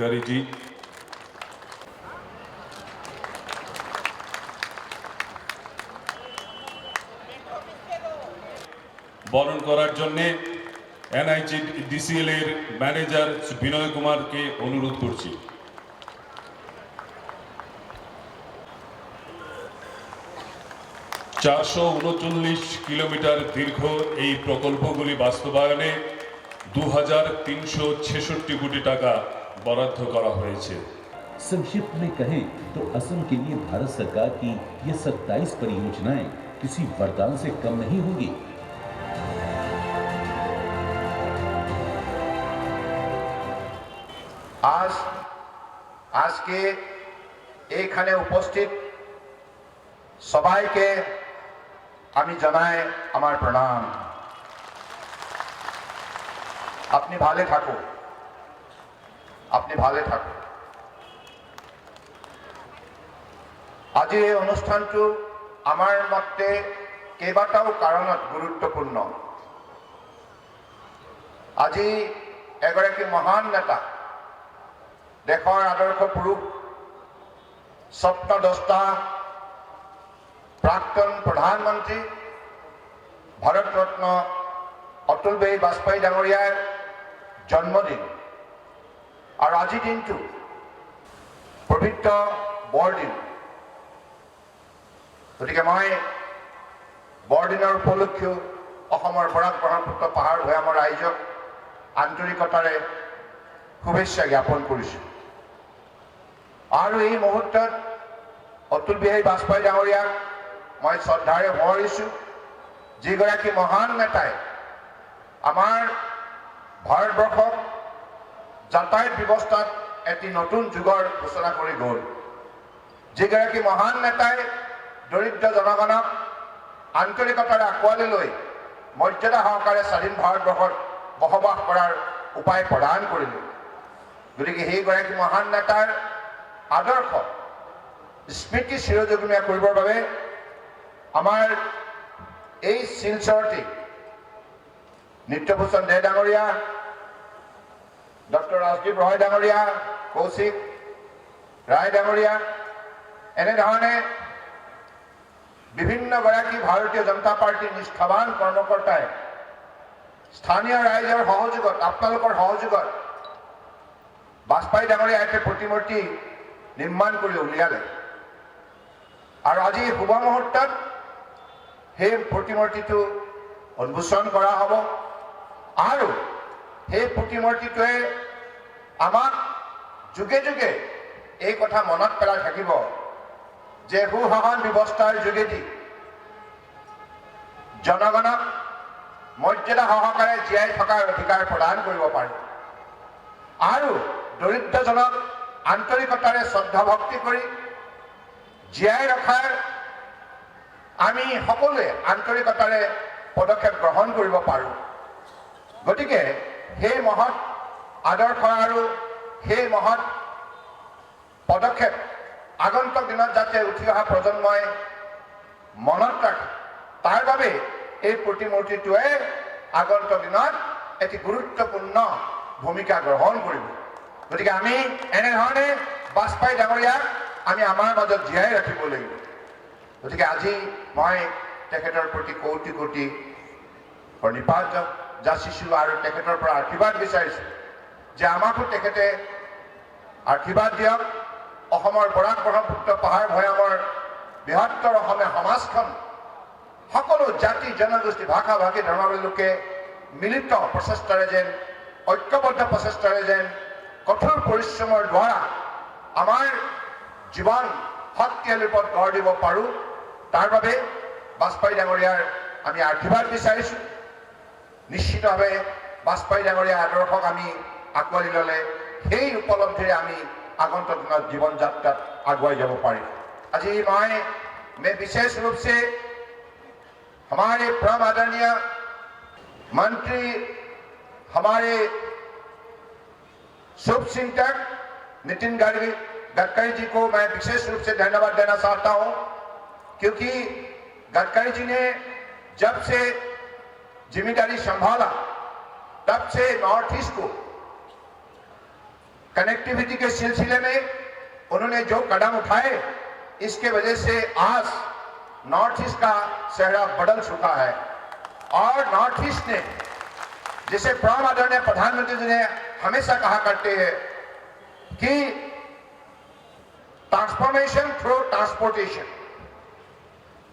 गडकरी जी। বরণ করার জন্য এনআইজি ডিসিএল এর ম্যানেজার বিনয় কুমারকে অনুরোধ করছি। কিলোমিটার দীর্ঘ এই প্রকল্পগুলি বাস্তবায়নে 2366 কোটি টাকা বরাদ্দ করা হয়েছে। संक्षिप्त में कहें तो असम के लिए भारत सरकार की ये 27 परियोजनाएं किसी वरदान से कम नहीं होंगी। आज के এখানে উপস্থিত সবাইকে আমি জানাই আমার প্রণাম। আপনি ভালো থাকুন, আপনি ভালো থাকুন। আজি এই অনুষ্ঠানটো আমার মতে কেইবাটাও কাৰণত গুৰুত্বপূৰ্ণ। আজি এগৰাকী মহান নেতা, দেশৰ আদৰ্শ পুৰুষ, স্বপ্নদ্ৰষ্টা, প্ৰাক্তন প্ৰধানমন্ত্ৰী ভাৰত ৰত্ন অটল বিহাৰী বাজপেয়ী ডাঙৰীয়াৰ জন্মদিন। আৰু আজিৰ দিনটো পবিত্ৰ বৰদিন। গতিকে মই বৰদিনৰ উপলক্ষেও অসমৰ বৰাক ব্ৰহ্মপুত্ৰ পাহাৰ ভৈয়ামৰ ৰাইজক আন্তৰিকতাৰে শুভেচ্ছা জ্ঞাপন কৰিছোঁ। আৰু এই মুহূৰ্তত অটল বিহাৰী বাজপেয়ী ডাঙৰীয়াক মই শ্ৰদ্ধাৰে সোঁৱৰিছোঁ, যিগৰাকী মহান নেতাই আমাৰ ভাৰতবৰ্ষক যাতায়াত ব্যৱস্থাত এটি নতুন যুগৰ সূচনা কৰি গ'ল। যিগৰাকী মহান নেতাই দৰিদ্ৰ জনগণক আন্তৰিকতাৰে আঁকোৱালি লৈ মৰ্যাদা সহকাৰে স্বাধীন ভাৰতবৰ্ষত বসবাস কৰাৰ উপায় প্ৰদান কৰিলে। গতিকে সেইগৰাকী মহান নেতাৰ আদৰ্শ স্মৃতি চিৰযুগমীয়া কৰিবৰ বাবে আমাৰ এই শিলচৰটি নিত্যভূষণ দে ডাঙৰীয়া, ডক্টৰ ৰাজদীপ ৰয় ডাঙৰীয়া, কৌশিক ৰায় ডাঙৰীয়া, এনেধৰণে বিভিন্নগৰাকী ভাৰতীয় জনতা পাৰ্টীৰ নিষ্ঠাৱান কৰ্মকৰ্তাই স্থানীয় ৰাইজৰ সহযোগত, আপোনালোকৰ সহযোগত বাজপেয়ী ডাঙৰীয়া এটি প্ৰতিমূৰ্তি নিৰ্মাণ কৰি উলিয়ালে। আৰু আজি শুভ মুহূৰ্তত সেই প্ৰতিমূৰ্তিটো উন্মোচন কৰা হ'ব। আৰু সেই প্ৰতিমূৰ্তিটোৱে আমাক যুগে যুগে এই কথা মনত পেলাই থাকিব যে সুশাসন ব্যৱস্থাৰ যোগেদি জনগণক মৰ্যাদা সহকাৰে জীয়াই থকাৰ অধিকাৰ প্ৰদান কৰিব পাৰি। আৰু দৰিদ্ৰজনক আন্তৰিকতাৰে শ্ৰদ্ধা ভক্তি কৰি জীয়াই ৰখাৰ আমি সকলোৱে আন্তৰিকতাৰে পদক্ষেপ গ্ৰহণ কৰিব পাৰোঁ। গতিকে সেই মহৎ আদৰ্শ আৰু সেই মহৎ পদক্ষেপ আগন্তুক দিনত যাতে উঠি অহা প্ৰজন্মই মনত ৰাখে, তাৰ বাবে এই প্ৰতিমূৰ্তিটোৱে আগন্তুক দিনত এটি গুৰুত্বপূৰ্ণ ভূমিকা গ্ৰহণ কৰিব। গতিকে আমি এনেধৰণে বাজপেয়ী ডাঙৰীয়াক আমি আমাৰ মাজত জীয়াই ৰাখিব লাগিব। গতিকে আজি মই তেখেতৰ প্ৰতি কোটি কোটি প্ৰণিপাত যাচিছোঁ আৰু তেখেতৰ পৰা আশীৰ্বাদ বিচাৰিছোঁ যে আমাকো তেখেতে আশীৰ্বাদ দিয়ক। অসমৰ বৰাক ব্ৰহ্মপুত্ৰ পাহাৰ ভৈয়ামৰ বৃহত্তৰ অসমীয়া সমাজখন সকলো জাতি জনগোষ্ঠী ভাষা ভাষী ধৰ্মাৱলী লোকে মিলিত প্ৰচেষ্টাৰে যেন, ঐক্যবদ্ধ প্ৰচেষ্টাৰে যেন কঠোৰ পৰিশ্ৰমৰ দ্বাৰা আমাৰ জীৱন শক্তিশালী ৰূপত গঢ় দিব পাৰোঁ, তাৰ বাবে বাজপেয়ী ডাঙৰীয়াৰ আমি আশীৰ্বাদ বিচাৰিছোঁ। নিশ্চিতভাৱে বাজপেয়ী ডাঙৰীয়াৰ আদৰ্শক আমি আঁকোৱালি ল'লে সেই উপলব্ধিৰে আমি আগন্তুক দিনত জীৱন যাত্ৰাত আগুৱাই যাব পাৰিম। আজি मैं विशेष रूप से हमारे परम आदरणीय मंत्री, हमारे शुभ चिंतक नितिन गडकरी जी को मैं विशेष रूप से धन्यवाद देना चाहता हूं, क्योंकि गडकरी जी ने जब से जिम्मेदारी संभाला तब से नॉर्थ ईस्ट को कनेक्टिविटी के सिलसिले में उन्होंने जो कदम उठाए, इसके वजह से आज नॉर्थ ईस्ट का चेहरा बदल चुका है। और नॉर्थ ईस्ट ने, जिसे प्राण आदरणीय प्रधानमंत्री जी ने हमेशा कहा करते हैं कि transformation through transportation,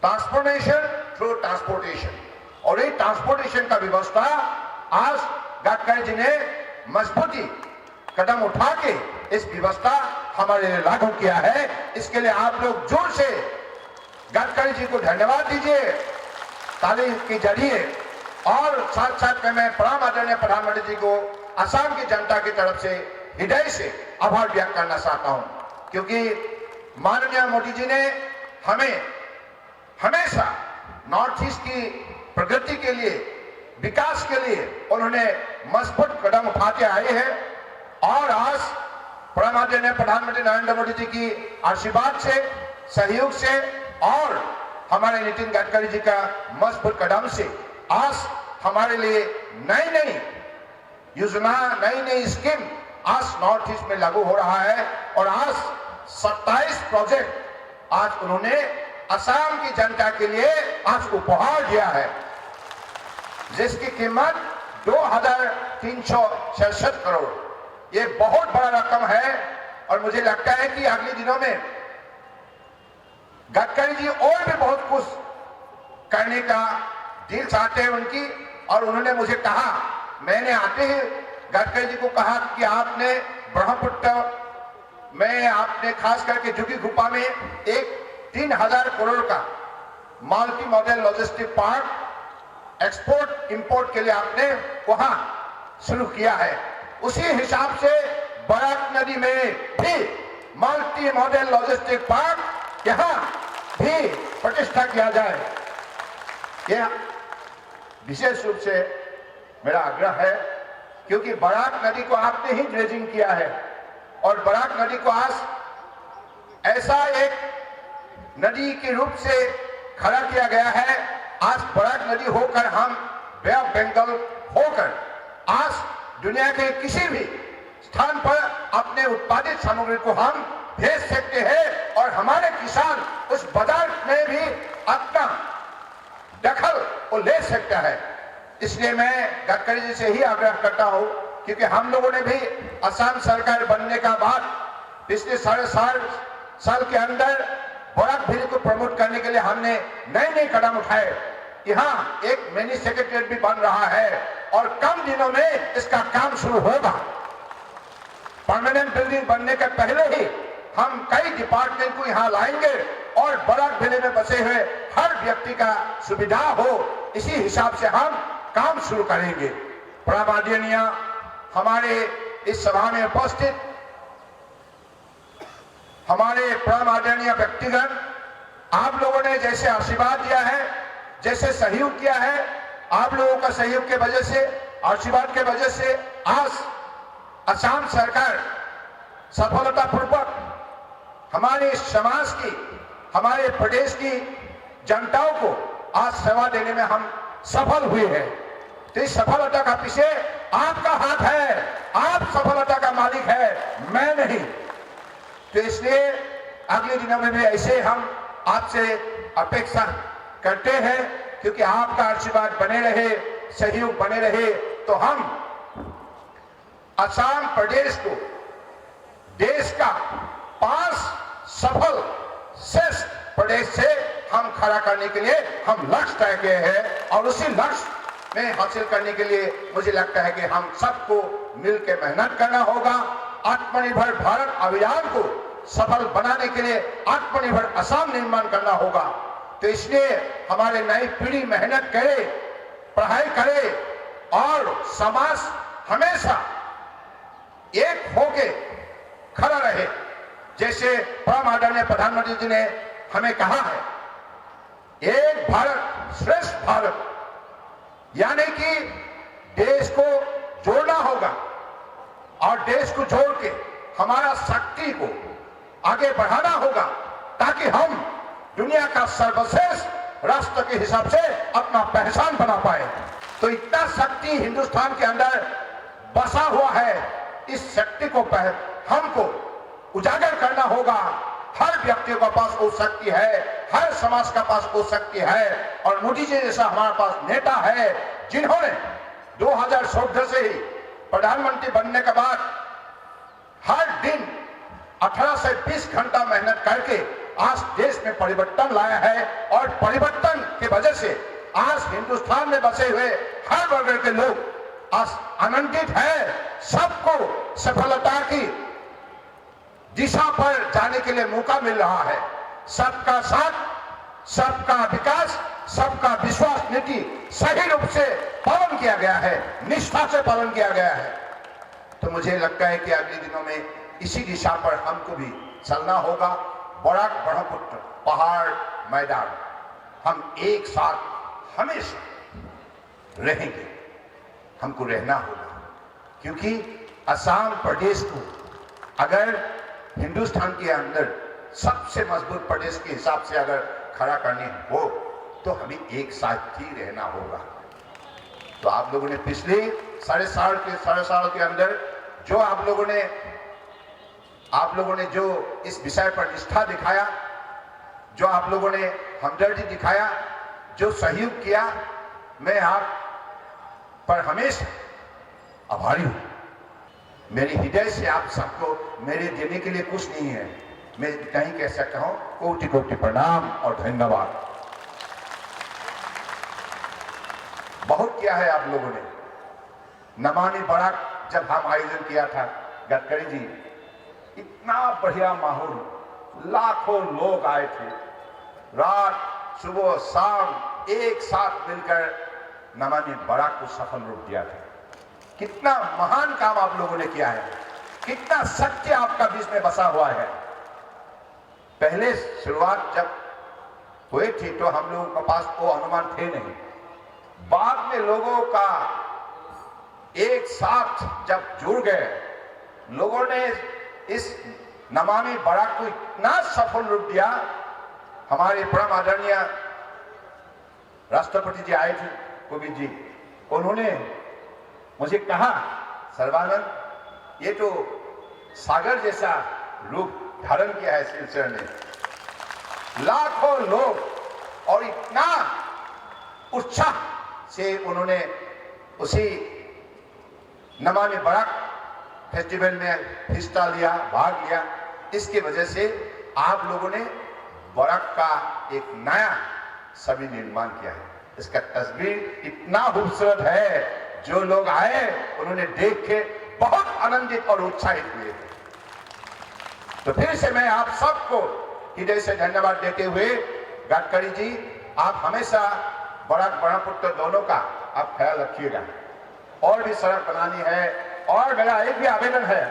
transformation through transportation, और ये ट्रांसपोर्टेशन का व्यवस्था आज गडकरी जी ने मजबूती कदम उठा के इस व्यवस्था हमारे लिए लागू किया है। इसके लिए आप लोग जोर से गडकरी जी को धन्यवाद दीजिए ताली के जरिए। और साथ साथ में मैं प्रणाम आदरणीय प्रधानमंत्री जी को असम की जनता की तरफ से हृदय से आभार व्यक्त करना चाहता हूं, क्योंकि माननीय मोदी जी ने हमें हमेशा नॉर्थ ईस्ट की प्रगति के लिए, विकास के लिए उन्होंने मजबूत कदम उठाते आए हैं। और आज प्रणाम आदरणीय प्रधानमंत्री नरेंद्र मोदी जी की आशीर्वाद से, सहयोग से और हमारे नितिन गडकरी जी का मजबूत कदम से आज हमारे लिए नई नई योजना, नई नई स्कीम आज नॉर्थ ईस्ट में लागू हो रहा है। और आज 27 प्रोजेक्ट आज उन्होंने असम की जनता के लिए आज उपहार दिया है, जिसकी कीमत 2367 करोड़। ये बहुत बड़ा रकम है। और मुझे लगता है कि अगले दिनों में गडकरी जी और भी बहुत कुछ करने का दिल चाहते हैं उनकी। और उन्होंने मुझे कहा, मैंने आते ही गडकरी जी को कहा कि आपने ब्रह्मपुत्र में, आपने खास करके जुगी गुफा में एक 3000 करोड़ का multi modal logistic park export import के लिए आपने वहां शुरू किया है। उसी हिसाब से बराक नदी में भी मल्टी मॉडल लॉजिस्टिक पार्क यहां भी प्रतिष्ठा किया जाए। यह विशेष रूप से मेरा आग्रह है, क्योंकि बराक नदी को आपने ही ड्रेजिंग किया है और बराक नदी को आज ऐसा एक नदी के रूप से खड़ा किया गया है। आज बराक नदी होकर हम बे ऑफ बंगाल होकर आज दुनिया के किसी भी स्थान पर अपने उत्पादित सामग्री को हम भेज सकते हैं और हमारे किसान उस बाजार में भी अपना दखल वो ले सकता है। इसलिए मैं गडकरी जी से ही आग्रह करता हूं, क्योंकि हम लोगों ने भी असम सरकार बनने का बाद पिछले 4.5 साल के अंदर बराक वैली को प्रमोट करने के लिए हमने नए नए कदम उठाए। यहाँ एक मिनी सेक्रेटरीट भी बन रहा है और कम दिनों में इसका काम शुरू होगा। परमानेंट बिल्डिंग बनने के पहले ही हम कई डिपार्टमेंट को यहाँ लाएंगे और बराक वैली में बसे हुए हर व्यक्ति का सुविधा हो, इसी हिसाब से हम काम शुरू करेंगे। प्रमादरणीय हमारे इस सभा में उपस्थित हमारे प्रमादरणीय व्यक्तिगण, आप लोगों ने जैसे आशीर्वाद दिया है, जैसे सहयोग किया है, आप लोगों का सहयोग के वजह से, आशीर्वाद के वजह से आज असम सरकार सफलतापूर्वक हमारे समाज की, हमारे प्रदेश की जनताओं को आज सेवा देने में हम सफल हुए हैं। तो इस सफलता का पीछे आपका हाथ है, आप सफलता का मालिक है, मैं नहीं। तो इसलिए अगले दिनों में भी ऐसे हम आपसे अपेक्षा करते हैं, क्योंकि आपका आशीर्वाद बने रहे, सहयोग बने रहे, तो हम असम प्रदेश को देश का 5 सफल श्रेष्ठ प्रदेश से हम खड़ा करने के लिए हम लक्ष्य तय किए हैं। और उसी लक्ष्य में हासिल करने के लिए मुझे लगता है कि हम सबको मिलकर मेहनत करना होगा। आत्मनिर्भर भारत अभियान को सफल बनाने के लिए आत्मनिर्भर असम निर्माण करना होगा। तो इसलिए हमारे नई पीढ़ी मेहनत करे, पढ़ाई करे और समाज हमेशा एक होके खड़ा रहे। जैसे परम आदरणीय प्रधानमंत्री जी ने हमें कहा है, एक भारत श्रेष्ठ भारत, यानी कि देश को जोड़ना होगा और देश को जोड़ के हमारा शक्ति को आगे बढ़ाना होगा, ताकि हम दुनिया का सर्वश्रेष्ठ राष्ट्र के हिसाब से अपना पहचान बना पाए। तो इतना शक्ति हिंदुस्तान के अंदर बसा हुआ है, इस शक्ति को हमको उजागर करना होगा। हर व्यक्ति के पास वो शक्ति है, हर समाज का पास वो शक्ति है, और मोदी जी जैसा हमारे पास नेता है जिन्होंने 2014 से ही प्रधानमंत्री बनने के बाद हर दिन 18 से 20 घंटा मेहनत करके आज देश में परिवर्तन लाया है, और परिवर्तन की वजह से आज हिंदुस्तान में बसे हुए हर वर्ग के लोग आज आनंदित है। सबको सफलता की दिशा पर जाने के लिए मौका मिल रहा है। सबका साथ, सबका विकास, सबका विश्वास नीति सही रूप से पालन किया गया है, निष्ठा से पालन किया गया है। तो मुझे लगता है कि अगले दिनों में इसी दिशा पर हमको भी चलना होगा। बराक ब्रह्मपुत्र पहाड़ मैदान हम एक साथ हमेशा रहेंगे, हमको रहना होगा, क्योंकि असम प्रदेश को अगर हिंदुस्तान के अंदर सबसे मजबूत प्रदेश के हिसाब से अगर खड़ा करने हो तो हमें एक साथ ही रहना होगा। तो आप लोगों ने पिछले साढ़े साल के अंदर जो आप लोगों ने जो इस विषय पर निष्ठा दिखाया, जो आप लोगों ने हमदर्दी दिखाया, जो सहयोग किया, मैं आप पर हमेशा आभारी हूं। मेरी हृदय से आप सबको मेरे देने के लिए कुछ नहीं है, मैं कहीं कह सकता हूं कोटि कोटि प्रणाम और धन्यवाद। बहुत किया है आप लोगों ने। नमामि बराक जब हम आयोजन किया था, गडकरी जी, इतना बढ़िया माहौल, लाखों लोग आए थे, रात सुबह शाम एक साथ मिलकर नमामि बराक को सफल रूप दिया था। कितना महान काम आप लोगों ने किया है, कितना सत्य आपका बीच में बसा हुआ है। पहले शुरुआत जब हुई थी तो हम लोगों के पास वो अनुमान थे नहीं, बाद में लोगों का एक साथ जब जुड़ गए, लोगों ने इस नमामि बराक को इतना सफल रूप दिया। हमारे परम आदरणीय राष्ट्रपति जी आए थे, कोविंद जी, उन्होंने मुझे कहा, सर्वानंद, ये तो सागर जैसा रूप धारण किया है सिलसिले ने, लाखों लोग, और इतना उत्साह से उन्होंने उसी नमामि बराक फेस्टिवल में हिस्सा लिया, भाग लिया। इसकी वजह से आप लोगों ने बराक का एक नया छवि निर्माण किया है। इसका तस्वीर इतना खूबसूरत है, जो लोग आए उन्होंने देख के बहुत आनंदित और उत्साहित हुए। तो फिर से मैं आप सबको हृदय से धन्यवाद देते हुए, गडकरी जी, आप हमेशा बराक ब्रह्मपुत्र दोनों का आप ख्याल रखिएगा। और भी सड़क बनानी है, और मेरा एक भी आवेदन है,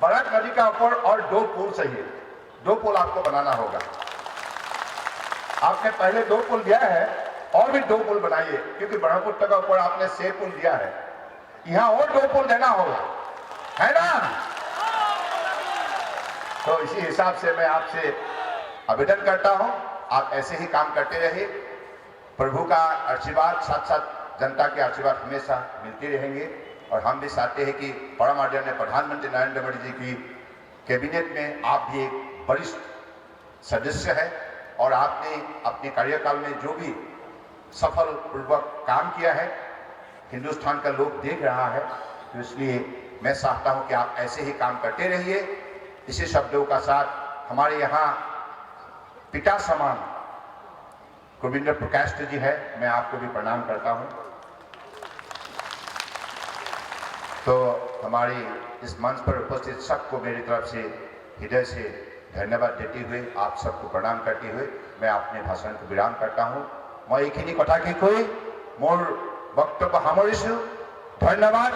बराक नदी का ऊपर और 2 पुल चाहिए, 2 पुल आपको बनाना होगा। आपने पहले 2 पुल दिया है, और भी 2 पुल बनाइए, क्योंकि ब्रह्मपुत्र का ऊपर आपने 6 पुल दिया है, यहां और 2 पुल देना होगा, है ना? तो इसी हिसाब से मैं आपसे आवेदन करता हूं, आप ऐसे ही काम करते रहिए। प्रभु का आशीर्वाद, साथ साथ जनता के आशीर्वाद हमेशा मिलते रहेंगे। और हम भी चाहते हैं कि परम आदरणीय प्रधानमंत्री नरेंद्र मोदी जी की कैबिनेट में आप भी एक वरिष्ठ सदस्य है, और आपने अपने कार्यकाल में जो भी सफल पूर्वक काम किया है, हिंदुस्तान का लोग देख रहा है। तो इसलिए मैं चाहता हूं कि आप ऐसे ही काम करते रहिए। इसी शब्दों का साथ हमारे यहाँ पिता समान गोविंद प्रकाश जी है, मैं आपको भी प्रणाम करता हूं। तो हमारी इस मंच पर उपस्थित सबको मेरी तरफ से हृदय से धन्यवाद देते हुए, आप सबको प्रणाम करते हुए मैं अपने भाषण को विराम करता हूं। मैं এইখিনি কথা কি কৈ মোৰ বক্তব্য সামৰিছোঁ। ধন্যবাদ।